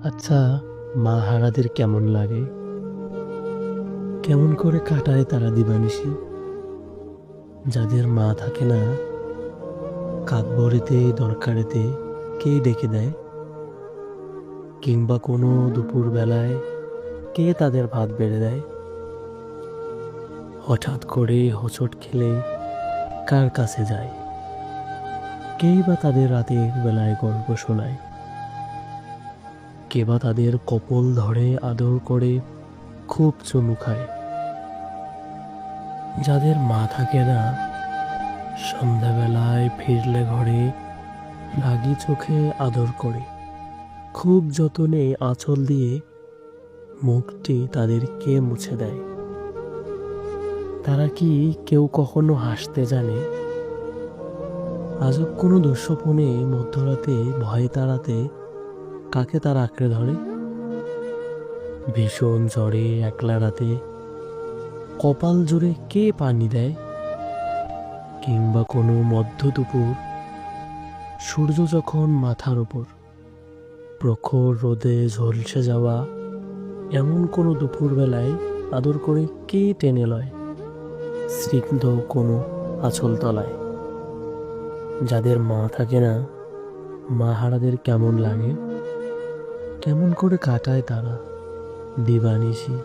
আচ্ছা, মা হারাদের কেমন লাগে? কেমন করে কাটায় তারা দিবানিশি? যাদের মা থাকে না, কাকভোরেতে দরকারেতে কে ডেকে দেয়? কিংবা কোনো দুপুর বেলায় কে তাদের ভাত বেড়ে দেয়? হঠাৎ করে হোঁচট খেলে কার কাছে যায়? কেই বা তাদের রাতের বেলায় গল্প শোনায়? কে বা তাদের কপল ধরে আদর করে খুব চুমু খায়? যাদের মা থাকে না, সন্ধ্যাবেলায় ফিরলে ঘরে রাগী চোখে আদর করে, খুব যতনে আঁচল দিয়ে মুখটি তাদের কে মুছে দেয়? তারা কি কেউ কখনো হাসতে জানে? আজব কোনো দুঃস্বপ্নে মধ্যরাতে ভয়ে তাড়াতে কাকে তারা আঁকড়ে ধরে? ভীষণ ঝড়ে একলা রাতে কপাল জুড়ে কে পানি দেয়? কিংবা কোনো মধ্য দুপুর সূর্য যখন মাথার ওপর প্রখর রোদে ঝলসে যাওয়া এমন কোনো দুপুর বেলায় আদর করে কে টেনে লয় স্নিগ্ধ কোনো আঁচল তলায়? যাদের মা থাকে না, মা হারাদের কেমন লাগে? কেমন করে কাটায় তারা দিবানিশি?